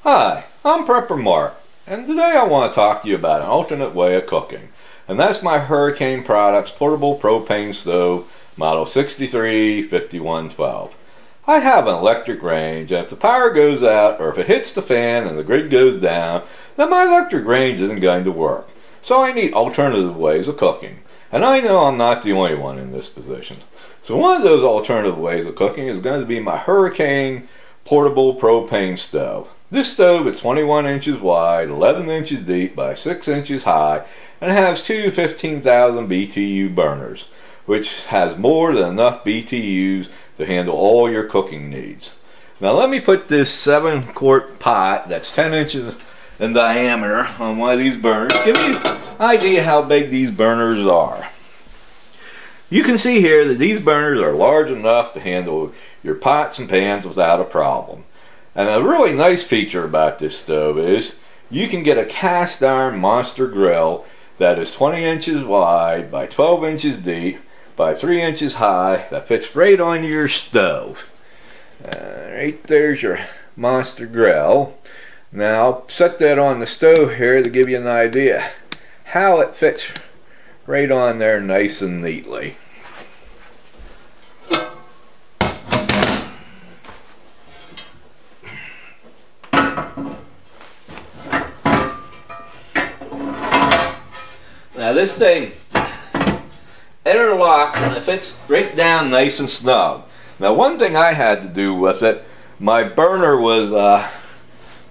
Hi, I'm PrepperMark, and today I want to talk to you about an alternate way of cooking. And that's my Hurricane Products portable propane stove, model 635112. I have an electric range, and if the power goes out or if it hits the fan and the grid goes down, then my electric range isn't going to work. So I need alternative ways of cooking. And I know I'm not the only one in this position. So one of those alternative ways of cooking is going to be my Hurricane portable propane stove. This stove is 21 inches wide, 11 inches deep by 6 inches high, and it has two 15,000 BTU burners, which has more than enough BTUs to handle all your cooking needs. Now let me put this 7-quart pot that's 10 inches in diameter on one of these burners. Give you an idea how big these burners are. You can see here that these burners are large enough to handle your pots and pans without a problem. And a really nice feature about this stove is you can get a cast iron monster grill that is 20 inches wide by 12 inches deep by 3 inches high that fits right on your stove. Right there's your monster grill. Now I'll set that on the stove here to give you an idea how it fits right on there nice and neatly. Now this thing interlocks and it fits right down nice and snug. Now one thing I had to do with it, my burner was,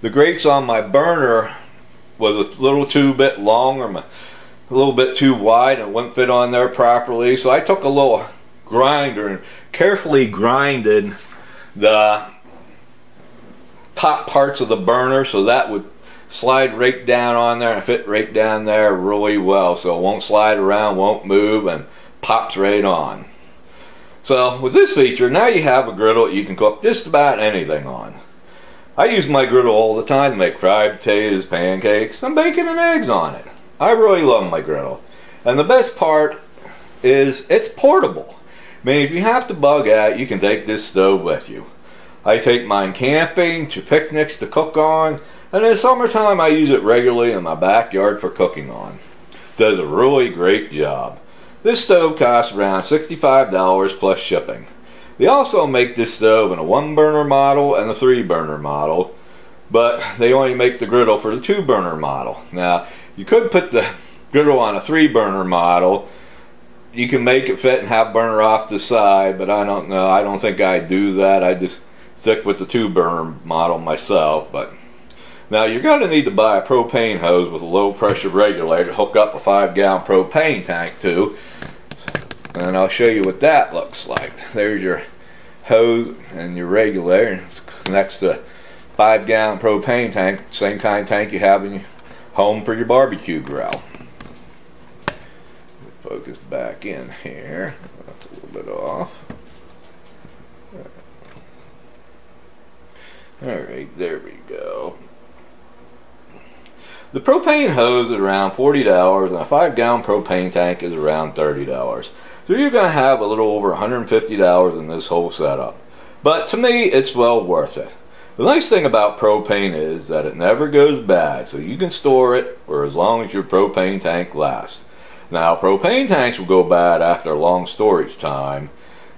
the grates on my burner was a little too bit long or a little bit too wide and it wouldn't fit on there properly. So I took a little grinder and carefully grinded the top parts of the burner so that would slide right down on there and fit right down there really well, so it won't slide around, won't move, and pops right on. So with this feature, now you have a griddle you can cook just about anything on. I use my griddle all the time to make fried potatoes, pancakes, and bacon and eggs on it. I really love my griddle. And the best part is it's portable. I mean, if you have to bug out, you can take this stove with you. I take mine camping, to picnics to cook on, and in the summertime I use it regularly in my backyard for cooking on. Does a really great job. This stove costs around $65 plus shipping. They also make this stove in a 1-burner model and a 3-burner model, but they only make the griddle for the 2-burner model. Now you could put the griddle on a 3-burner model. You can make it fit and have burner off the side, but I don't know. I don't think I'd do that. I just stick with the 2-burner model myself. But now you're going to need to buy a propane hose with a low pressure regulator to hook up a 5-gallon propane tank to, and I'll show you what that looks like. There's your hose and your regulator, and it connects to a 5-gallon propane tank, same kind of tank you have in your home for your barbecue grill. Focus back in here. That's a little bit off. Alright, there we go. The propane hose is around $40 and a 5-gallon propane tank is around $30. So you're going to have a little over $150 in this whole setup. But to me, it's well worth it. The nice thing about propane is that it never goes bad, so you can store it for as long as your propane tank lasts. Now, propane tanks will go bad after a long storage time.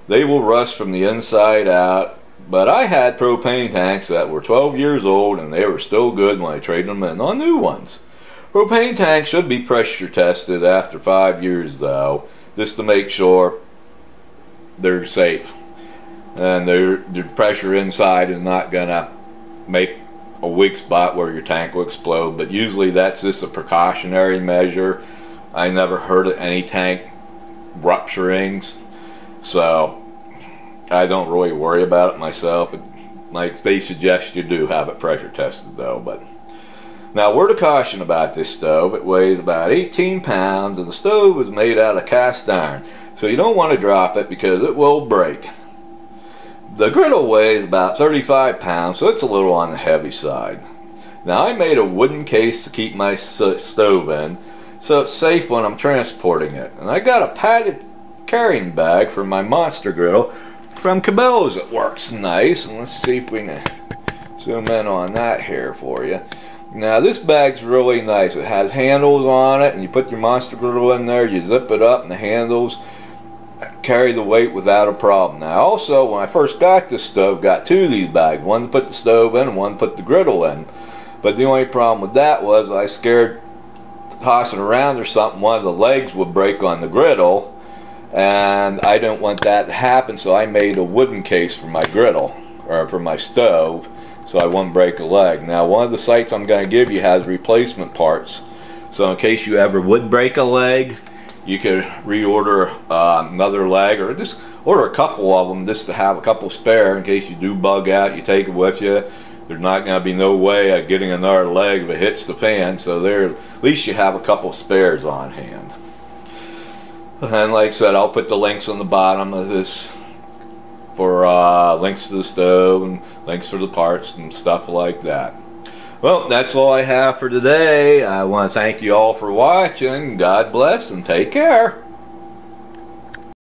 They will rust from the inside out. But I had propane tanks that were 12 years old and they were still good when I traded them in on new ones. Propane tanks should be pressure tested after 5 years though, just to make sure they're safe. And the pressure inside is not going to make a weak spot where your tank will explode, but usually that's just a precautionary measure. I never heard of any tank rupturing, so I don't really worry about it myself. Like they suggest you do have it pressure tested though. But now, word of caution about this stove: it weighs about 18 pounds and the stove is made out of cast iron, so you don't want to drop it because it will break. The griddle weighs about 35 pounds, so it's a little on the heavy side. Now I made a wooden case to keep my stove in, so it's safe when I'm transporting it. And I got a padded carrying bag for my monster griddle from Cabela's. It works nice, and let's see if we can zoom in on that here for you. Now this bag's really nice. It has handles on it, and you put your monster griddle in there, you zip it up, and the handles carry the weight without a problem. Now also, when I first got this stove, got two of these bags, one to put the stove in and one to put the griddle in. But the only problem with that was I scared tossing around or something, one of the legs would break on the griddle, and I didn't want that to happen, so I made a wooden case for my griddle, or for my stove, so I wouldn't break a leg. Now one of the sites I'm going to give you has replacement parts, so in case you ever would break a leg, you could reorder another leg, or just order a couple of them just to have a couple spare in case you do bug out. You take it with you. There's not going to be no way of getting another leg if it hits the fan, so there at least you have a couple spares on hand. And like I said, I'll put the links on the bottom of this for links to the stove and links for the parts and stuff like that. Well, that's all I have for today. I want to thank you all for watching. God bless and take care.